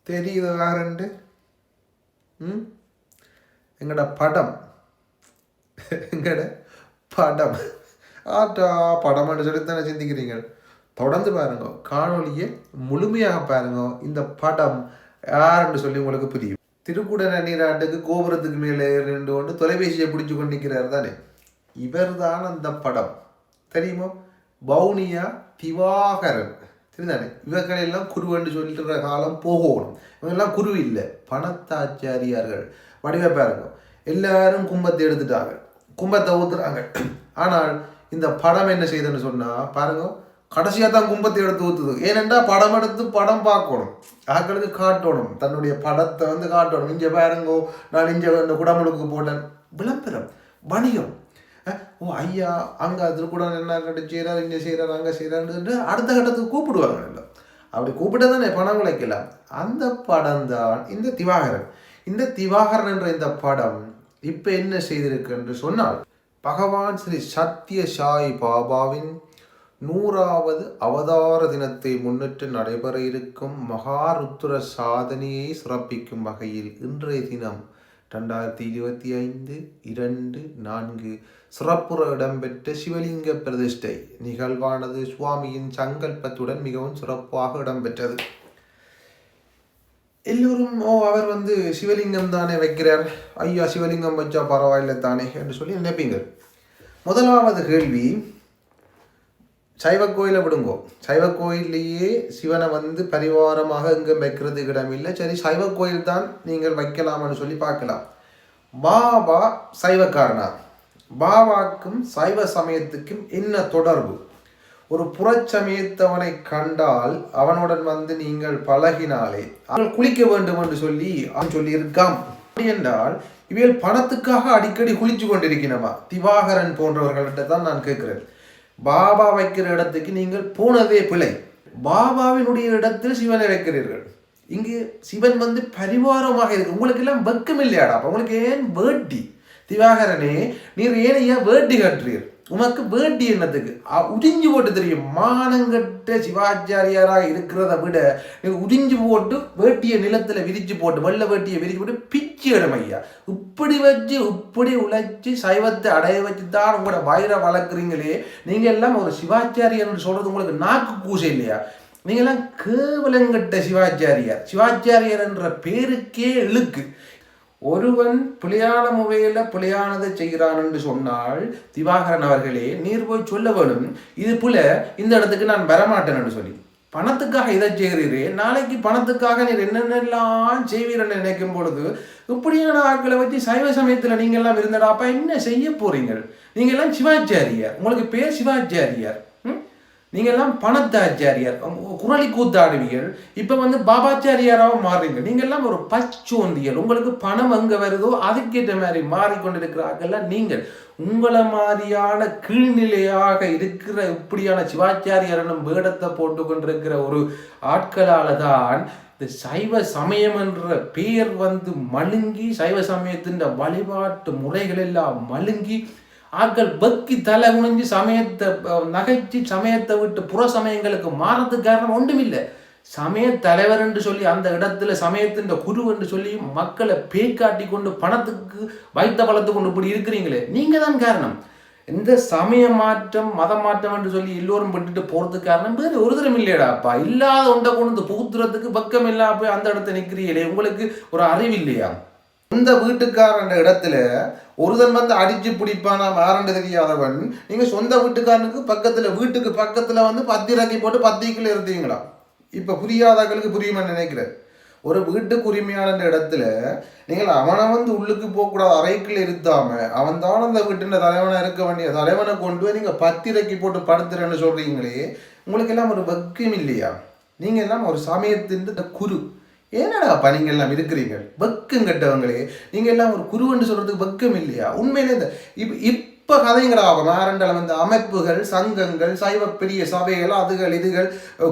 தெரியுது வேறண்டு எங்கட படம் எங்கட படம் ஆட்டா படம்னு சொல்லித்தானே சிந்திக்கிறீங்க. தொடர்ந்து பாருங்க, காணொலியை முழுமையாக பாருங்க. இந்த படம் யாருன்னு சொல்லி உங்களுக்கு புரியும். திருக்குட நீராட்டுக்கு கோபுரத்துக்கு மேலே ரெண்டு கொண்டு தொலைபேசியை பிடிச்சு கொண்டு நிற்கிறார் தானே, இவர் தான் அந்த படம். தெரியுமோ? பவுனியா திவாகரன் சரிதானே. இவர்களெல்லாம் குருவன்னு சொல்லிட்டு காலம் போகணும். இவங்கெல்லாம் குரு இல்லை, பணத்தாச்சாரியார்கள். வடிவ பாருங்க, எல்லாரும் கும்பத்தை எடுத்துட்டாங்க, கும்பத்தை ஊத்துறாங்க. ஆனால் இந்த படம் என்ன செய்யுதுன்னு சொன்னா பாருங்க, கடைசியாக தான் கும்பத்தை எடுத்து ஊற்றுது. ஏனென்றா படம் எடுத்து படம் பார்க்கணும், ஆக்களுக்கு காட்டணும், தன்னுடைய படத்தை காட்டணும். இங்கே பாருங்கோ, நான் இங்கே இந்த குடமுழுக்கு போட்டேன், விளம்பரம், வணிகம். ஓ ஐயா அங்கே அதில் கூட என்ன கட்டு செய்கிறார், இங்கே செய்கிறார், அங்கே செய்கிறான்னு அடுத்த கட்டத்துக்கு கூப்பிடுவாங்க. இல்லை அப்படி கூப்பிட்டு தானே பணம் உழைக்கலாம். அந்த படம் தான் இந்த திவாகரன். இந்த திவாகரன் என்ற இந்த படம் இப்போ என்ன செய்திருக்கு என்று சொன்னால், பகவான் ஸ்ரீ சத்ய சாய் பாபாவின் 100வது அவதார தினத்தை முன்னிட்டு நடைபெற இருக்கும் மகாருத்ர சாதனையை சிறப்பிக்கும் வகையில் இன்றைய தினம் 2025/2/4 சிறப்புற இடம்பெற்ற சிவலிங்க பிரதிஷ்டை நிகழ்வானது சுவாமியின் சங்கல்பத்துடன் மிகவும் சிறப்பாக இடம்பெற்றது. எல்லோரும் அவர் சிவலிங்கம் தானே வைக்கிறார், ஐயா சிவலிங்கம் வச்சா பரவாயில்லை தானே என்று சொல்லி நினைப்பீங்க. முதலாவது கேள்வி, சைவ கோயிலை விடுங்கோ, சைவ கோயிலேயே சிவனை பரிவாரமாக எங்கும் வைக்கிறதுக்கு இடமில்லை. சரி, சைவ கோயில் தான் நீங்கள் வைக்கலாம்னு சொல்லி பார்க்கலாம். பாபா சைவக்காரனா? பாபாக்கும் சைவ சமயத்துக்கும் என்ன தொடர்பு? ஒரு புறச்சமயத்தவனை கண்டால் அவனுடன் நீங்கள் பழகினாலே அவன் குளிக்க வேண்டும் என்று சொல்லி அவன் சொல்லி இருக்காம். அப்படி என்றால் இவைகள் பணத்துக்காக அடிக்கடி குளிச்சு கொண்டிருக்கிறனமா? திவாகரன் போன்றவர்கள்ட்ட தான் நான் கேட்கிறேன். பாபா வைக்கிற இடத்துக்கு நீங்கள் போனதே பிழை. பாபாவினுடைய இடத்தில் சிவனை வைக்கிறீர்கள். இங்கு சிவன் பரிவாரமாக இருக்கு. உங்களுக்கு எல்லாம் வெக்கம் இல்லையாடா? அப்ப உங்களுக்கு ஏன் வேட்டி? திவாகரனே, நீர் ஏனையா வேட்டி கட்டுறீர்? உனக்கு வேட்டி என்னத்துக்கு? உறிஞ்சு போட்டு தெரியும். மானங்கட்ட சிவாச்சாரியாராக இருக்கிறத விட நீங்கள் உறிஞ்சு போட்டு வேட்டியை நிலத்தில் விரிச்சு போட்டு, வெள்ளை வேட்டியை விரிச்சு போட்டு பிச்சு இடமையா இப்படி வச்சு இப்படி உழைச்சி சைவத்தை அடைய வச்சு தான் உங்களோட வயிறை வளர்க்குறீங்களே. நீங்கள் எல்லாம் ஒரு சிவாச்சாரியர்னு சொல்றது உங்களுக்கு நாக்கு கூசை இல்லையா? நீங்கள்லாம் கேவலங்கட்ட சிவாச்சாரியார். சிவாச்சாரியர் என்ற பேருக்கே இழுக்கு. ஒருவன் பிழையான முறையில் பிழையானதை செய்கிறான் என்று சொன்னால், திவாகரன் அவர்களே, நீர் போய் சொல்ல வேணும், இது புல இந்த இடத்துக்கு நான் வரமாட்டேன் என்று சொல்லி. பணத்துக்காக இதை செய்கிறீரே, நாளைக்கு பணத்துக்காக நீர் என்னென்னலாம் செய்வீர்கள் நினைக்கும் பொழுது இப்படியான ஆட்களை வச்சு சைவ சமயத்தில் நீங்கள் எல்லாம் இருந்தடா. அப்போ என்ன செய்ய போறீங்க? நீங்கள் எல்லாம் சிவாச்சாரியார், உங்களுக்கு பேர் சிவாச்சாரியார், நீங்கள் எல்லாம் பணத்தாச்சாரியார், குரலி கூத்தாடுவியல். இப்போ பாபாச்சாரியாராக மாறுறீங்க. நீங்கள் எல்லாம் ஒரு பச்சோந்தியல். உங்களுக்கு பணம் எங்கே வருதோ அதுக்கேற்ற மாதிரி மாறிக்கொண்டிருக்கிறார்கள். நீங்கள் உங்களை மாதிரியான கீழ்நிலையாக இருக்கிற இப்படியான சிவாச்சாரியார் என்னும் வேடத்தை போட்டு கொண்டிருக்கிற ஒரு ஆட்களால் தான் இந்த சைவ சமயம் என்ற பெயர் மழுங்கி, சைவ சமயத்தின் வழிபாட்டு முறைகள் எல்லாம் மழுங்கி, ஆக்கள் பக்தி தலை குனிஞ்சு சமயத்தை நகைச்சி சமயத்தை விட்டு புற சமயங்களுக்கு மாறதுக்கு காரணம் ஒன்றுமில்லை. சமய தலைவர் என்று சொல்லி அந்த இடத்துல சமயத்தின் குரு என்று சொல்லி மக்களை பேய்காட்டி கொண்டு பணத்துக்கு வைத்த பலத்தை கொண்டு இப்படி இருக்கிறீங்களே, நீங்க தான் காரணம். இந்த சமய மாற்றம் மத மாற்றம் என்று சொல்லி எல்லோரும் விட்டுட்டு போறதுக்கு காரணம் வேறு ஒரு தரம் இல்லையாடாப்பா. இல்லாத ஒன்றை கொண்டு புகுத்துறதுக்கு பக்கம் இல்லா போய் அந்த இடத்த நிற்கிறீங்களே, உங்களுக்கு ஒரு அறிவு இல்லையா? இந்த வீட்டுக்காரன் இடத்துல ஒருதன் அடிச்சு பிடிப்பானா மாறண்டு தெரியாதவன், நீங்க சொந்த வீட்டுக்காரனுக்கு பக்கத்துல வீட்டுக்கு பக்கத்துல 10 இறக்கி போட்டு 10 இருந்தீங்களா? இப்ப புரியாதவர்களுக்கு புரியுமான்னு நினைக்கிறேன். ஒரு வீட்டுக்கு உரிமையான இடத்துல நீங்கள் அவனை உள்ளுக்கு போகக்கூடாது, அறைக்குள்ள இருத்தாம அவன் தான் அந்த வீட்டின் தலைவனா இருக்க வேண்டிய தலைவனை கொண்டு போய் நீங்க 10 இறக்கி போட்டு படுத்துறேன்னு சொல்றீங்களே, உங்களுக்கு எல்லாம் ஒரு வெக்கம் இல்லையா? நீங்க எல்லாம் ஒரு சமயத்தின் குரு. ஏன்னாடாப்பா நீங்கள் எல்லாம் இருக்கிறீங்க வெக்கம் கட்டவங்களே. நீங்கள் எல்லாம் ஒரு குருவென்று சொல்றதுக்கு வெக்கம் இல்லையா? உண்மையிலே இந்த இப்போ கதைங்களாகும் ஆரண்டால் அமைப்புகள், சங்கங்கள், சைவ பெரிய சபைகள், அதுகள் இதுகள்,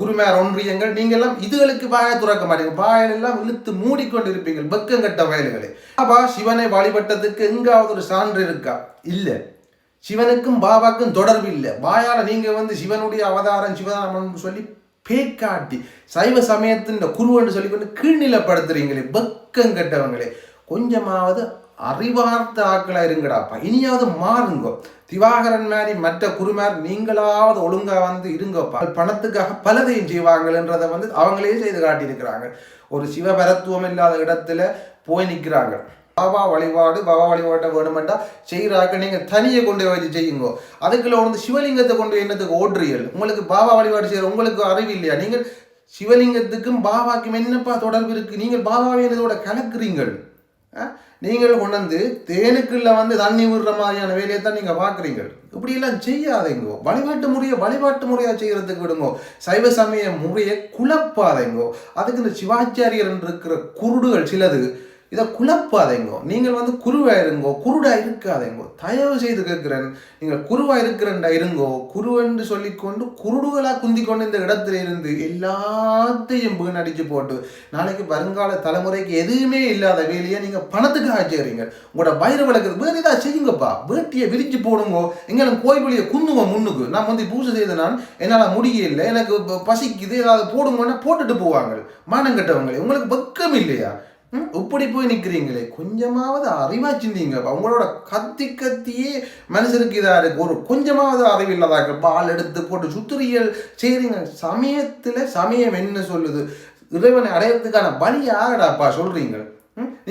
குருமார் ஒன்றியங்கள், நீங்கள் எல்லாம் இதுகளுக்கு வாயை துறக்க மாட்டீங்க. வாயிலெல்லாம் இழுத்து மூடிக்கொண்டு இருப்பீங்க வெக்கம் கட்ட வயல்களே. பாபா சிவனை வழிபட்டதுக்கு எங்காவது ஒரு சான்று இருக்கா? இல்லை. சிவனுக்கும் பாபாக்கும் தொடர்பு இல்லை. வாயால் நீங்கள் சிவனுடைய அவதாரம் சிவதாரம் சொல்லி பேக்காட்டி சைவ சமயத்தின் குருவன்னு சொல்லிக்கொண்டு கீழ்நிலைப்படுத்துறீங்களே, வெக்கம் கெட்டவங்களே. கொஞ்சமாவது அறிவார்த்த ஆக்களா இருங்கடாப்பா. இனியாவது மாறுங்கோ. திவாகரன் மாதிரி மற்ற குருமார் நீங்களாவது ஒழுங்கா வந்து இருங்கப்பா. பணத்துக்காக பலதையும் செய்வாங்கன்றதை வந்து அவங்களே செய்து காட்டியிருக்கிறாங்க. ஒரு சிவபரத்துவம் இல்லாத இடத்துல போய் நிற்கிறாங்க. பாபா வழிபாட்டை வேணுமெண்டா செய்கிறாக்க நீங்கள் தனியை கொண்டு வச்சு செய்யுங்கோ. அதுக்குள்ள வந்து சிவலிங்கத்தை கொண்டு என்னத்துக்கு ஓடுறீர்கள்? உங்களுக்கு பாபா வழிபாடு செய்கிற உங்களுக்கு அறிவு இல்லையா? நீங்கள் சிவலிங்கத்துக்கும் பாபாக்கும் என்னப்பா தொடர்பு இருக்குது? நீங்கள் பாபாவை என்னதோட கலக்குறீங்கள். நீங்கள் கொண்டு வந்து தேனுக்குள்ள வந்து தண்ணி விடுற மாதிரியான வேலையை தான் நீங்கள் பார்க்குறீங்க. இப்படியெல்லாம் செய்யாதேங்கோ. வழிபாட்டு முறையாக செய்கிறதுக்கு விடுங்கோ. சைவ சமய முறையை குழப்பாதேங்கோ. அதுக்கு இந்த சிவாச்சாரியர் இருக்கிற குருடுகள் சிலது இதை குழப்பாதேங்கோ. நீங்கள் வந்து குருவா இருங்கோ, குருடா இருக்காதேங்கோ. தயவு செய்து கேட்கிறேன், நீங்கள் குருவா இருக்கிறண்டா இருங்கோ. குருவென்று சொல்லிக்கொண்டு குருடுகளா குந்தி கொண்டு இந்த இடத்துல இருந்து எல்லாத்தையும் வீணடிச்சு போட்டு நாளைக்கு வருங்கால தலைமுறைக்கு எதுவுமே இல்லாத வேலையை நீங்கள் பணத்துக்காக செய்கிறீங்க. உங்களோட வயிறு விளக்குறது வேறு ஏதாவது செய்யுங்கப்பா. வேட்டியை விரிச்சு போடுங்கோ. எங்களுக்கு கோயிலியை குந்துங்க முன்னுக்கு. நான் வந்து பூஜை செய்த என்னால் முடியல, எனக்கு பசிக்குது, ஏதாவது போடுங்கன்னா போட்டுட்டு போவாங்க. மானம் கட்டவங்களே, உங்களுக்கு வெக்கம் இல்லையா? இப்படி போய் நிற்கிறீங்களே, கொஞ்சமாவது அறிவா சிந்திங்க. உங்களோட கத்தியே மனுஷருக்கு இதாக இருக்கு. ஒரு கொஞ்சமாவது அறிவு இல்லாதாக்க பால் எடுத்து போட்டு சுத்திரியல் செய்கிறீங்க. சமயம் என்ன சொல்லுது? இறைவனை அடையிறதுக்கான வழி யாரடாப்பா சொல்றீங்க?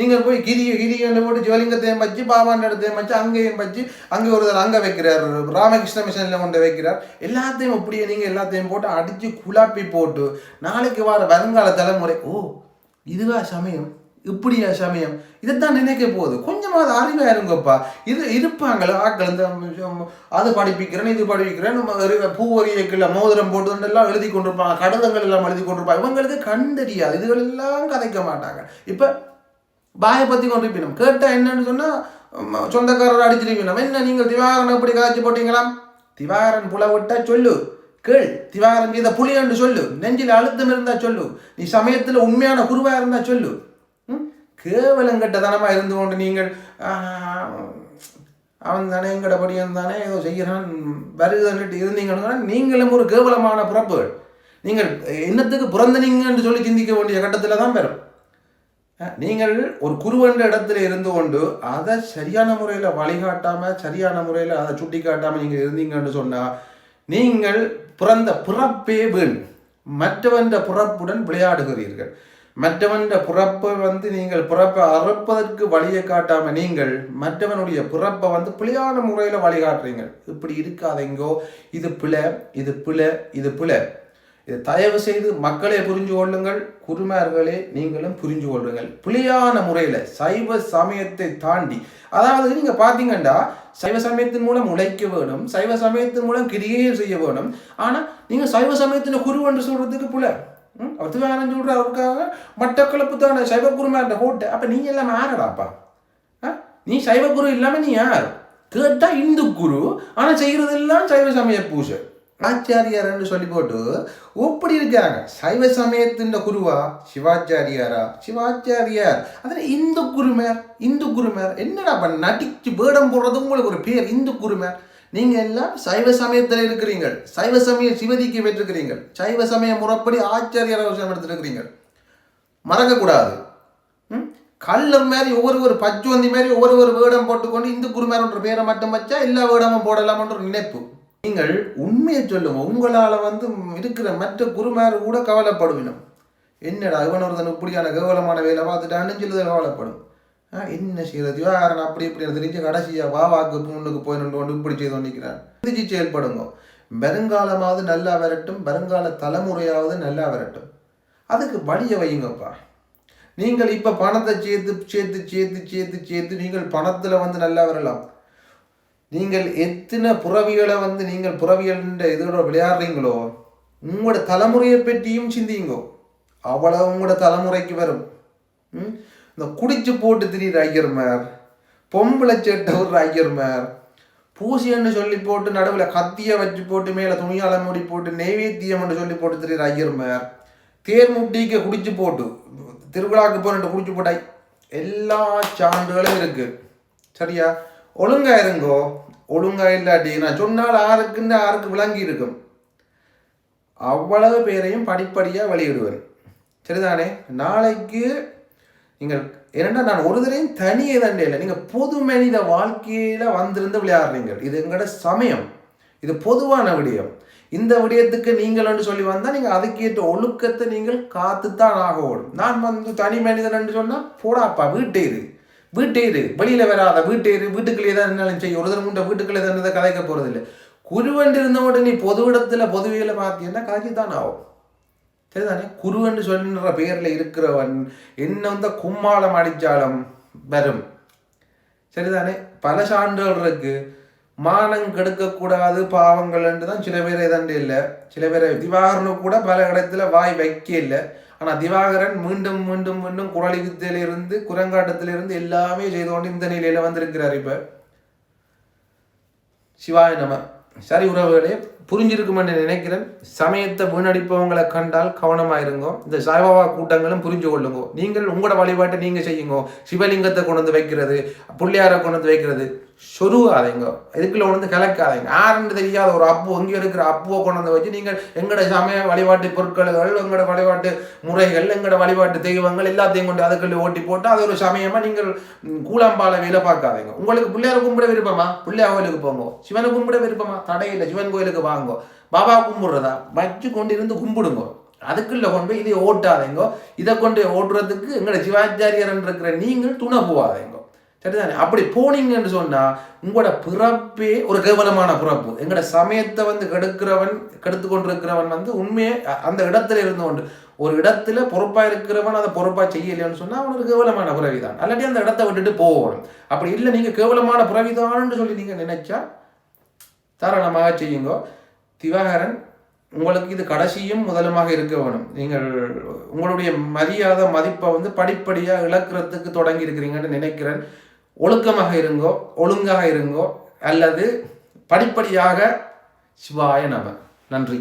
நீங்கள் போய் கிரியை போட்டு சிவலிங்கத்தையும் வச்சு பாபாண்ட இடத்தையும் வச்சு அங்கேயும் வச்சு அங்கே ஒருத்தர் அங்கே வைக்கிறார், ராமகிருஷ்ண மிஷனில் கொண்டு வைக்கிறார். எல்லாத்தையும் அப்படியே நீங்கள் எல்லாத்தையும் போட்டு அடித்து குழப்பி போட்டு நாளைக்கு வர வருங்கால தலைமுறை இதுவா சமயம், இப்படியா சமயம், இதைத்தான் நினைக்க போகுது. கொஞ்சமாவது அறிவா இருங்கப்பா. இது இருப்பாங்களா ஆக்கள் இந்த அது படிப்பிக்கிறேன் இது படிப்பிக்கிறேன் பூவரியக்கில் மோதிரம் போட்டுலாம் எழுதி கொண்டிருப்பாங்க, கடிதங்கள் எல்லாம் எழுதி கொண்டிருப்பாங்க. இவங்களுக்கு கண்டறியாது, இதுகள் எல்லாம் கதைக்க மாட்டாங்க. இப்போ பாயை பற்றி கொண்டிருப்பினோம் கேட்டால் என்னன்னு சொன்னால் சொந்தக்காரர் அடிச்சிருப்பினோம். என்ன நீங்கள் திவாகரன் எப்படி காய்ச்சி போட்டீங்களாம்? திவாகரன் புலவிட்டா சொல்லு, கேள். திவாகரன் இதை புலியன்று சொல்லு, நெஞ்சில் அழுத்தம் இருந்தா சொல்லு, நீ சமயத்தில் உண்மையான குருவா இருந்தா சொல்லு. கேவலங்கட்டதனமாக இருந்து கொண்டு நீங்கள் அவன் தானே எங்கடபடியன் தானே ஏதோ செய்கிறான் வருதுன்னுட்டு இருந்தீங்கன்னா நீங்களும் ஒரு கேவலமான பிறப்புகள். நீங்கள் என்னத்துக்கு பிறந்தனீங்கன்னு சொல்லி சிந்திக்க வேண்டிய கட்டத்தில் தான் பெறும். நீங்கள் ஒரு குருவென்ற இடத்துல இருந்து கொண்டு அதை சரியான முறையில் வழிகாட்டாமல் சரியான முறையில் அதை சுட்டி காட்டாமல் நீங்கள் இருந்தீங்கன்னு சொன்னால் நீங்கள் பிறந்த பிறப்பே வீண். மற்றவன்ற பிறப்புடன் விளையாடுகிறீர்கள். மற்றவன்ற பிறப்பை வந்து நீங்கள் பிறப்பை அறுப்பதற்கு வழியை காட்டாமல் நீங்கள் மற்றவனுடைய பிறப்பை வந்து பிழையான முறையில் வழிகாட்டுறீங்க. இப்படி இருக்காதீங்கோ. இது பிழை, இது பிழை, இது பிழை. இதை தயவு செய்து மக்களே புரிஞ்சு கொள்ளுங்கள், குருமார்களே நீங்களும் புரிஞ்சு கொள்ளுங்கள். பிழையான முறையில் சைவ சமயத்தை தாண்டி, அதாவது நீங்கள் பார்த்தீங்கன்னா சைவ சமயத்தின் மூலம் உழைக்க வேணும், சைவ சமயத்தின் மூலம் கிரியை செய்ய வேணும். ஆனால் நீங்கள் சைவ சமயத்தின் குரு என்று சொல்றதுக்கு பிள்ளை அவத்துக்காரன் சொல்ற அவருக்காக மட்டக்களப்பு தானே சைவ குருமார்ட்ட கோட்டை. அப்போ நீ எல்லாம் யாரடாப்பா? நீ சைவ குரு இல்லாமல் நீ யார்? கேட்டால் இந்து குரு, ஆனால் செய்கிறதெல்லாம் சைவ சமய பூஜை. ஆச்சாரியார்னு சொல்லி போட்டு எப்படி இருக்காங்க? சைவ சமயத்தின் குருவா சிவாச்சாரியாரா? சிவாச்சாரியார் அதில் இந்து குருமார் என்னடா நடிச்சு வேடம் போடுறது உங்களுக்கு ஒரு பேர் இந்து குருமார். நீங்கள் எல்லாம் சைவ சமயத்தில் இருக்கிறீர்கள், சைவ சமய சிவதிக்கு பெற்றிருக்கிறீர்கள், சைவ சமய முறைப்படி ஆச்சாரியார் அவசியம் எடுத்துருக்கிறீங்க. மறக்கக்கூடாது. கல்லர் மாதிரி ஒவ்வொரு பச்சுவந்தி மாதிரி ஒவ்வொரு வேடம் போட்டுக்கொண்டு இந்து குருமார்ன்ற பேரை மட்டும் வச்சா எல்லா வேடமும் போடலாம்ன்ற ஒரு நினைப்பு. நீங்கள் உண்மையை சொல்லுங்க. உங்களால் வந்து இருக்கிற மற்ற குருமார் கூட கவலைப்படுவினும். என்னடா இவன் ஒருத்தன் இப்படியான கேவலமான வேலை பார்த்துட்டான்னு சொல்லி கவலைப்படும். என்ன செய்யறது? திவாகரன் அப்படி இப்படி தெரிஞ்சு கடைசியா வாக்கு முன்னுக்கு போய் நின்று இப்படி செய்து நிற்கிறான். சிந்திச்சு செயல்படுங்க. வருங்காலமாவது நல்லா வரட்டும், வருங்கால தலைமுறையாவது நல்லா வரட்டும். அதுக்கு வழியை வையுங்கப்பா. நீங்கள் இப்போ பணத்தை சேர்த்து நீங்கள் பணத்தில் வந்து நல்லா வரலாம். நீங்கள் எத்தனை புறவிகளை வந்து நீங்கள் புறவியல் இதோட விளையாடுறீங்களோ உங்களோட தலைமுறையை பற்றியும் சிந்திங்கோ. அவ்வளோ உங்களோட தலைமுறைக்கு வரும். இந்த குடிச்சு போட்டு திரிகிற ஐயர்மார், பொம்பளை சேட்டை ஒரு ஐயர்மார், பூசியன்னு சொல்லி போட்டு நடுவில் கத்தியை வச்சு போட்டு மேலே துணியால மூடி போட்டு நெய்வேத்தியம்னு சொல்லி போட்டு திரிகிற ஐயர்மார், தேர் முட்டிக்கு குடிச்சு போட்டு திருவிழாவுக்கு போட்டு குடிச்சு போட்டாய் எல்லா சான்றுகளும் இருக்கு. சரியா? ஒழுங்கா இருங்கோ. ஒழுங்கா இல்லாட்டி நான் சொன்னால் ஆருக்கு விளங்கி இருக்கும். அவ்வளவு பேரையும் படிப்படியாக வெளியிடுவேன். சரிதானே? நாளைக்கு நீங்கள் ஏன்னா நான் ஒரு தரையும் தனியே தண்டே இல்லை, நீங்கள் பொது மனித வாழ்க்கையில் வந்திருந்து விளையாடுறீங்க. இது எங்களோட சமயம், இது பொதுவான விடயம். இந்த விடயத்துக்கு நீங்கள் சொல்லி வந்தால் நீங்கள் அதுக்கேற்ற ஒழுக்கத்தை நீங்கள் காத்துத்தான் ஆக ஓடும். நான் வந்து தனி மனிதன் சொன்னால் போடாப்பா வீட்டே இரு வெளியில் வராத வீட்டே இரு, வீட்டுக்குள்ளே தான் இருந்தாலும் செய்யும். ஒரு தரம் வீட்டுக்குள்ளே தான் கதைக்க போகிறது இல்லை. குருவண்டு இருந்தவோட நீ பொது இடத்துல பொதுவியில் பார்த்தீங்கன்னா காய்ச்சித்தான் ஆகும். சரிதானே? குருவண்டு சொல்லுன்ற பெயரில் இருக்கிறவன் என்ன வந்து கும்மாளம் அடித்தாலும் வரும். சரிதானே? பல சான்றுகள் இருக்கு. மானம் கெடுக்கக்கூடாது பாவங்கள் என்று தான் சில பேர் எதண்டு இல்லை. சில பேர் திவாகரனு கூட பல இடத்துல வாய் வைக்க இல்லை. ஆனால் திவாகரன் மீண்டும் மீண்டும் மீண்டும் குரலிகத்திலிருந்து குரங்காட்டத்திலிருந்து எல்லாமே செய்து கொண்டு இந்த நிலையில் வந்திருக்கிறார். இப்போ சிவாய நம. சரி உறவுகளே, புரிஞ்சிருக்குமென்று நினைக்கிறேன். சமயத்தை வீணடிப்பவங்களை கண்டால் கவனமாயிருங்கோ. இந்த சாய்பாபா கூட்டங்களும் புரிஞ்சு கொள்ளுங்கோ. நீங்கள் உங்களோட வழிபாட்டை நீங்கள் செய்யுங்கோ. சிவலிங்கத்தை கொண்டு வந்து வைக்கிறது, பிள்ளையாரை கொண்டு வந்து வைக்கிறது சொருகாதீங்க. இதுக்குள்ள கொண்டு வந்து கலக்காதீங்க. யாருன்னு தெரியாத ஒரு அப்பு இங்கே இருக்கிற அப்புவை கொண்டு வந்து வச்சு நீங்கள் எங்களோட சமய வழிபாட்டு பொருட்கள், எங்களோட வழிபாட்டு முறைகள், எங்களோட வழிபாட்டு தெய்வங்கள் எல்லாத்தையும் கொண்டு அதுக்குள்ளே ஓட்டி போட்டு அது ஒரு சமயமாக நீங்கள் கூலாம்பால வேலை பார்க்காதீங்க. உங்களுக்கு பிள்ளையாரை கும்பிட விருப்பமா? பிள்ளையார் கோயிலுக்கு போங்க. சிவனை கும்பிட விருப்பமா? தடையில்லை, சிவன் கோயிலுக்கு வாங்கோ. பாபா கும்பிடுறதா வச்சு கொண்டு இருந்து கும்பிடுங்க. அதுக்குள்ள கொண்டு போய் இதை ஓட்டாதீங்க. இதை கொண்டு ஓட்டுறதுக்கு எங்களோட சிவாச்சாரியர் இருக்கிற நீங்கள் துணை போவாதீங்க. சரிதானே? அப்படி போனீங்கன்னு சொன்னால் உங்களோட பிறப்பே ஒரு கேவலமான பிறப்பு. எங்களோட சமயத்தை வந்து கெடுத்து கொண்டிருக்கிறவன் வந்து உண்மையே அந்த இடத்துல இருந்து கொண்டு ஒரு இடத்துல பொறுப்பாக இருக்கிறவன் அதை பொறுப்பாக செய்யலைன்னு சொன்னால் அவன் ஒரு கேவலமான பிறவிதான். அல்லாட்டி அந்த இடத்த விட்டுட்டு போகணும். அப்படி இல்லை, நீங்கள் கேவலமான பிறவிதான்னு சொல்லி நீங்கள் நினைச்சா தாராளமாக செய்யுங்க. திவாகரன் உங்களுக்கு இது கடைசியும் முதலுமாக இருக்க வேணும். நீங்கள் உங்களுடைய மரியாதை மதிப்பை வந்து படிப்படியாக இழக்கிறதுக்கு தொடங்கி இருக்கிறீங்கன்னு நினைக்கிறேன். ஒழுக்கமாக இருங்கோ, ஒழுங்காக இருங்கோ, அல்லது படிப்படியாக சிவாய நம. நன்றி.